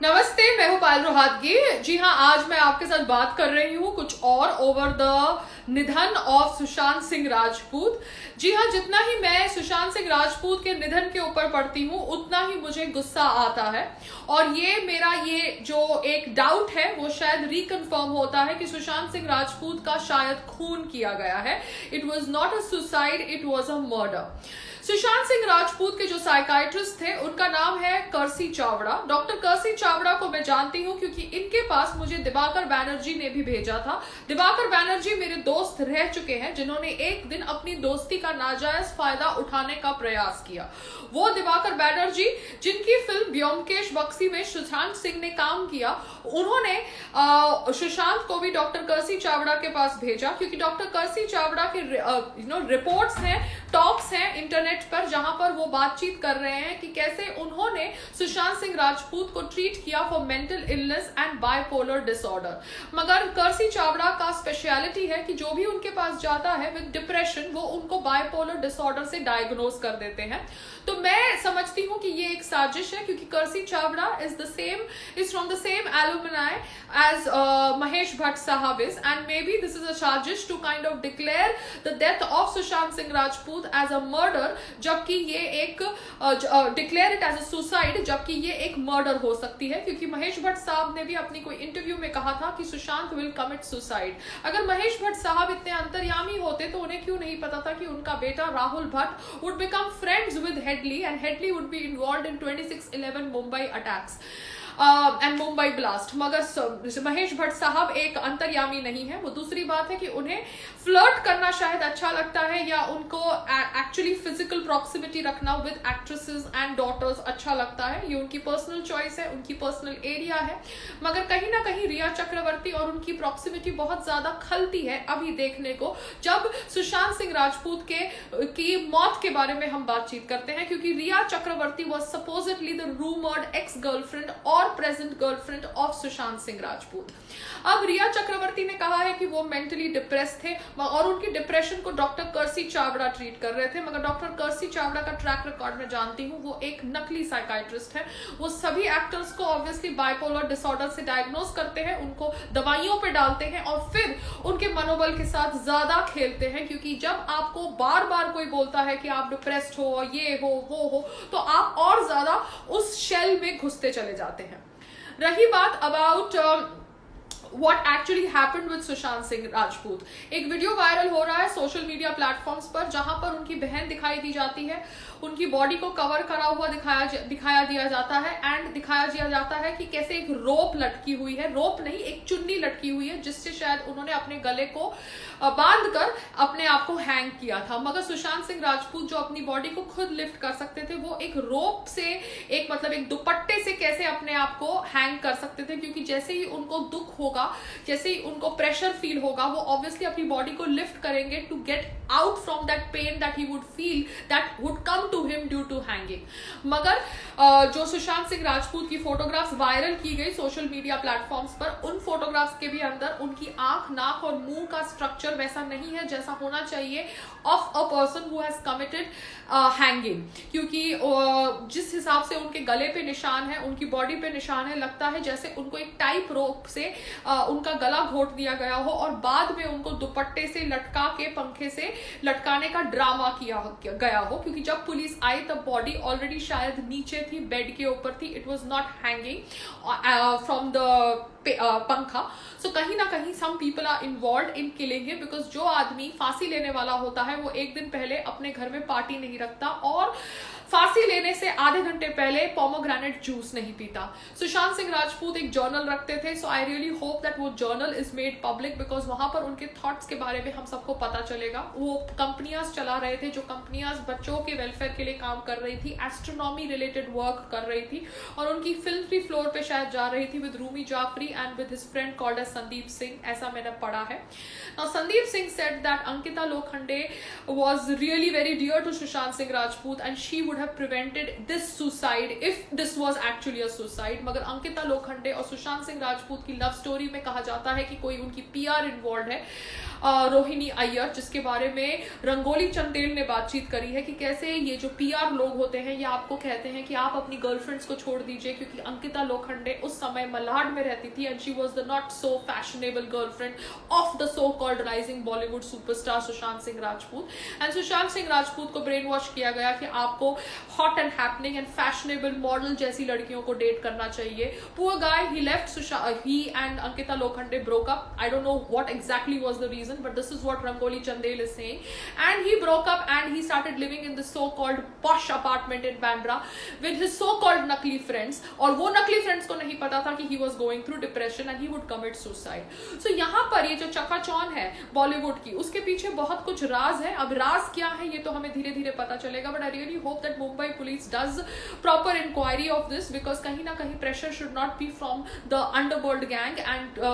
नमस्ते, मैं हूँ पायल रोहातगी। जी हाँ, आज मैं आपके साथ बात कर रही हूँ कुछ और ओवर द निधन ऑफ सुशांत सिंह राजपूत। जी हाँ, जितना ही मैं सुशांत सिंह राजपूत के निधन के ऊपर पढ़ती हूँ उतना ही मुझे गुस्सा आता है। और ये मेरा ये जो एक डाउट है वो शायद रिकन्फर्म होता है कि सुशांत सिंह राजपूत का शायद खून किया गया है। It was not a suicide, it was a murder. Sushant Singh Rajput के जो साइकाइट्रिस्ट थे उनका नाम है कर्सी चावड़ा। डॉक्टर कर्सी चावड़ा को मैं जानती हूँ क्योंकि इनके पास मुझे दिवाकर बैनर्जी ने भी भेजा था। दिवाकर बैनर्जी मेरे दोस्त रह चुके हैं जिन्होंने एक दिन अपनी दोस्ती का नाजायज फायदा उठाने का प्रयास किया। वो दिवाकर बैनर्जी जिनकी फिल्म ब्योमकेश बक्सी में सुशांत सिंह ने काम किया, उन्होंने सुशांत को भी डॉक्टर कर्सी चावड़ा के पास भेजा क्योंकि डॉक्टर कर्सी चावड़ा के रिपोर्ट्स हैं, टॉक्स हैं इंटरनेट पर, जहां पर वो बातचीत कर रहे हैं कि कैसे उन्होंने सुशांत सिंह राजपूत को ट्रीट किया for mental illness and bipolar disorder. मगर कर्सी चावड़ा का स्पेशलिटी है कि जो भी उनके पास जाता है विद डिप्रेशन वो उनको बाइपोलर डिसऑर्डर से डायग्नोज कर देते हैं। तो मैं समझती हूँ कि ये एक साजिश है क्योंकि कर्सी Chavda is from the same alumni as Mahesh Bhatt Sahab is, and maybe this is a sajish to kind of declare the death of Sushant Singh Rajput as a murder, जबकि ये एक declare it as a suicide, जबकि ये एक murder हो सकती है क्योंकि महेश भट्ट साहब ने भी अपनी कोई इंटरव्यू में कहा था कि सुशांत विल कमिट सुसाइड। अगर महेश भट्ट साहब इतने अंतर्यामी होते तो उन्हें क्यों नहीं पता था कि उनका बेटा Rahul Bhatt would become friends with Headley and Headley would be involved in 26/11 Mumbai attacks and Mumbai blast. मगर महेश भट्ट साहब एक अंतर्यामी नहीं है। वो दूसरी बात है कि उन्हें फ्लर्ट करना शायद अच्छा लगता है या उनको एक्चुअली फिजिकल प्रॉक्सिमिटी रखना विद एक्ट्रेसेस एंड डॉटर्स अच्छा लगता है। ये उनकी पर्सनल चॉइस है, उनकी पर्सनल एरिया है। मगर कहीं ना कहीं रिया चक्रवर्ती और उनकी प्रॉक्सिमिटी बहुत ज्यादा खलती है अभी देखने को, जब सुशांत सिंह राजपूत की मौत के बारे में हम बातचीत करते हैं, क्योंकि Riya Chakraborty was supposedly the rumoured ex girlfriend और present girlfriend of Sushant Singh Rajput. अब रिया चक्रवर्ती ने कहा है कि वो मेंटली डिप्रेस थे और उनकी डिप्रेशन को डॉक्टर कर्सी चावड़ा ट्रीट कर रहे थे। मगर डॉक्टर कर्सी चावड़ा का ट्रैक रिकॉर्ड में जानती हूँ, वो एक नकली साइकाइट्रिस्ट है। वो सभी एक्टर्स को ऑब्वियसली बाइपोलर डिसऑर्डर से डायग्नोज करते हैं, उनको दवाइयों पे डालते हैं और फिर उनके मनोबल के साथ ज्यादा खेलते हैं, क्योंकि जब आपको बार बार कोई बोलता है कि आप डिप्रेस्ड हो, ये हो, वो हो, तो आप और ज्यादा उस शेल में घुसते चले जाते हैं। रही बात about what actually happened with Sushant Singh Rajput, एक वीडियो वायरल हो रहा है सोशल मीडिया प्लेटफॉर्म्स पर जहां पर उनकी बहन दिखाई दी जाती है, उनकी बॉडी को कवर करा हुआ दिखाया दिया जाता है एंड दिखाया दिया जाता है कि कैसे एक रोप लटकी हुई है, रोप नहीं एक चुन्नी लटकी हुई है जिससे शायद उन्होंने अपने गले को बांध कर अपने आप को हैंग किया था। मगर सुशांत सिंह राजपूत जो अपनी बॉडी को खुद लिफ्ट कर सकते थे वो एक रोप से, एक मतलब एक दुपट्टे से कैसे अपने आप को हैंग कर सकते थे, क्योंकि जैसे ही उनको दुख होगा, जैसे ही उनको प्रेशर फील होगा, वो ऑब्वियसली अपनी बॉडी को लिफ्ट करेंगे to get out from that pain that he would feel that would come to him due to hanging. मगर जो सुशांत सिंह राजपूत की फोटोग्राफ्स वायरल की गई सोशल मीडिया प्लेटफॉर्म्स पर, उन फोटोग्राफ्स के भी अंदर उनकी आंख, नाक और मुंह का स्ट्रक्चर वैसा नहीं है जैसा होना चाहिए of a person who has committed hanging, क्योंकि जिस हिसाब से उनके गले पे निशान है, उनकी बॉडी पे निशान है, लगता है जैसे उनको एक टाइप रोप से उनका गला घोट दिया गया हो और बाद में उनको दुपट्टे से लटका के पंखे से लटकाने का ड्रामा किया गया हो, क्योंकि जब पुलिस आई तब बॉडी ऑलरेडी शायद नीचे थी, बेड के ऊपर थी। It was not hanging from the पंखा। सो कहीं ना कहीं some people are involve in killing him, because जो आदमी फांसी लेने वाला होता है वो एक दिन पहले अपने घर में पार्टी नहीं रखता और फांसी लेने से आधे घंटे पहले पोमोग्रेनेट जूस नहीं पीता। सुशांत सिंह राजपूत एक जर्नल रखते थे, सो आई रियली होप दैट वो journal is made public, because वहां पर उनके थॉट्स के बारे में हम सबको पता चलेगा। वो कंपनियां चला रहे थे, जो कंपनियां बच्चों के वेलफेयर के लिए काम कर रही थी, एस्ट्रोनॉमी रिलेटेड वर्क कर रही थी, और उनकी फिल्म फ्री फ्लोर पे शायद जा रही थी with Rumi Jafri and with his friend called as Sandeep Singh, ऐसा मैंने पढ़ा है। Now Sandeep Singh said that Ankita Lokhande was really very dear to Sushant Singh Rajput and she would would have prevented this suicide if this was actually a suicide. मगर अंकिता लोखंडे और सुशांत सिंह राजपूत की love story में कहा जाता है कि कोई उनकी पीआर इन्वॉल्व है, रोहिणी अय्यर, जिसके बारे में रंगोली चंदेल ने बातचीत करी है कि कैसे ये जो पीआर लोग होते हैं ये आपको कहते हैं कि आप अपनी गर्लफ्रेंड्स को छोड़ दीजिए, क्योंकि अंकिता लोखंडे उस समय मलाड में रहती थी and she was the not so fashionable girlfriend of the so called rising Bollywood superstar Sushant Singh Rajput. And Sushant Singh Rajput को ब्रेन वॉश किया गया कि आपको hot and happening and fashionable model जैसी लड़कियों को डेट करना चाहिए. Poor guy, he left, he and Ankita Lokhande broke up. I don't know what exactly was the reason, but this is what Rangoli Chandel is saying. And he broke up and he started living in the so-called posh apartment in Bandra with his so-called नकली friends. और वो नकली friends को नहीं पता था कि he was going through depression and he would commit suicide. So यहाँ पर ये जो चकाचौंध है बॉलीवुड की, उसके पीछे बहुत कुछ राज है. अब राज क्या है ये तो हमें धीरे धीरे पता चलेगा, but I really hope that Mumbai police does proper inquiry of this, because कहीं ना कहीं pressure should not be from the underworld gang and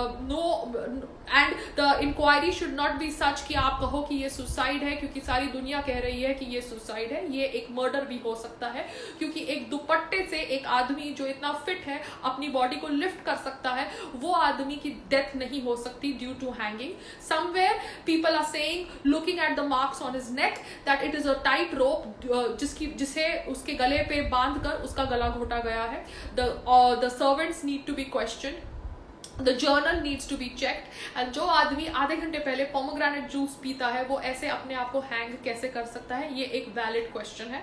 and the inquiry should not be such कि आप कहो कि ये सुसाइड है, क्योंकि सारी दुनिया कह रही है कि ये सुसाइड है. ये एक मर्डर भी हो सकता है, क्योंकि एक दुपट्टे से एक आदमी जो इतना फिट है अपनी बॉडी को लिफ्ट कर सकता है, वो आदमी की डेथ नहीं हो सकती due to hanging. Somewhere people are saying, looking at the marks on his neck, that it is a tight rope जिसे उसके गले पे बांध कर उसका गला घोटा गया है. The servants need to be question, The journal needs to be checked. and जो आदमी आधे घंटे पहले पोमोग्रेनेट जूस पीता है वो ऐसे अपने आप को हैंग कैसे कर सकता है, ये एक वैलिड क्वेश्चन है.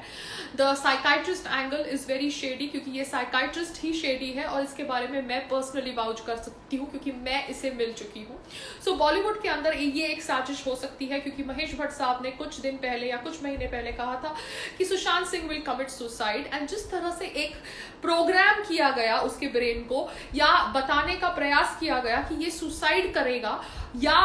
The psychiatrist angle is very shady, क्योंकि ये साइकाइट्रिस्ट ही शेडी है और इसके बारे में मैं पर्सनली वाउच कर सकती हूँ क्योंकि मैं इसे मिल चुकी हूँ. सो बॉलीवुड के अंदर ये एक साजिश हो सकती है, क्योंकि महेश भट्ट साहब ने कुछ दिन पहले या कुछ महीने पहले कहा था कि Sushant Singh will commit suicide. And जिस तरह से एक प्रोग्राम किया गया उसके ब्रेन को, या बताने का प्रयास किया गया कि ये सुसाइड करेगा, या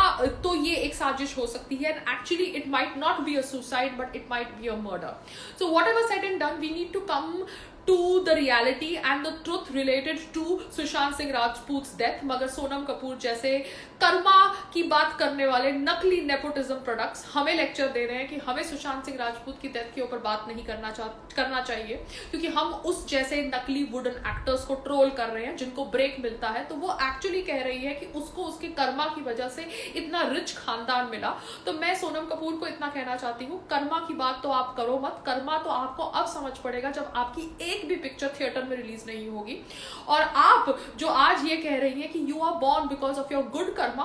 तो ये एक साजिश हो सकती है. And actually it might not be a suicide but it might be a murder. So whatever said and done, we need to come to the reality and the truth related to Sushant Singh राजपूत's death. मगर सोनम कपूर जैसे कर्मा की बात करने वाले नकली nepotism products हमें lecture दे रहे हैं कि हमें सुशांत सिंह राजपूत की डेथ के ऊपर बात नहीं करना चाहिए, क्योंकि हम उस जैसे नकली वुडन एक्टर्स को ट्रोल कर रहे हैं जिनको ब्रेक मिलता है. तो वो एक्चुअली कह रही है कि उसको उसके कर्मा की वजह से इतना रिच खानदान मिला. तो मैं सोनम कपूर को इतना कहना चाहती हूँ, कर्मा की बात तो आप करो मत. कर्मा तो आपको अब समझ पड़ेगा जब आपकी एक भी पिक्चर थिएटर में रिलीज नहीं होगी. और आप जो आज ये कह रही हैं कि you are born because of your good karma,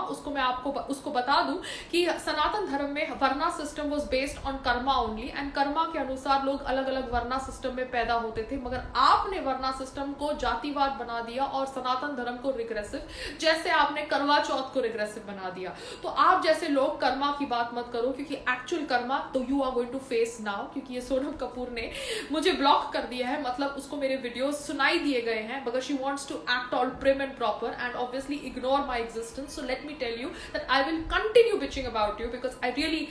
उसको बता दूं कि सनातन धर्म में varna system was based on karma only, and कर्मा के अनुसार लोग अलग अलग वर्ना सिस्टम में पैदा होते थे. मगर आपने वर्ना सिस्टम को जातिवाद बना दिया और सनातन धर्म को रिग्रेसिव, जैसे आपने करवा चौथ को रिग्रेसिव बना दिया. तो आप जैसे लोग कर्मा की बात मत करो, क्योंकि एक्चुअल कर्मा तो you are going to face now. क्योंकि ये सोनम कपूर ने मुझे ब्लॉक कर दिया है, मतलब उसको मेरे वीडियोस सुनाई दिए गए हैं, because she wants to act all prim and proper and obviously ignore my existence. So let me tell you that I will continue bitching about you because I really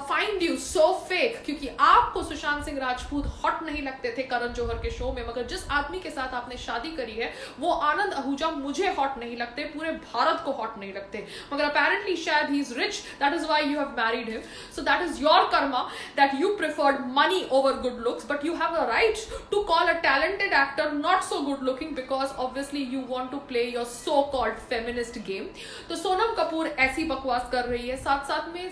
find you so fake. क्योंकि आपको Sushant Singh Rajput hot नहीं लगते थे करण जौहर के show में, मगर जिस आदमी के साथ आपने शादी करी है वो आनंद आहूजा मुझे हॉट नहीं लगते, पूरे भारत को हॉट नहीं लगते. मगर apparently शायद he is rich, that is why you have married him. So that is your karma that you preferred money over good looks, but you have a right to call a talented actor not so good looking because obviously you want to play your so called feminist game. तो सोनम कपूर ऐसी बकवास कर रही है. साथ साथ में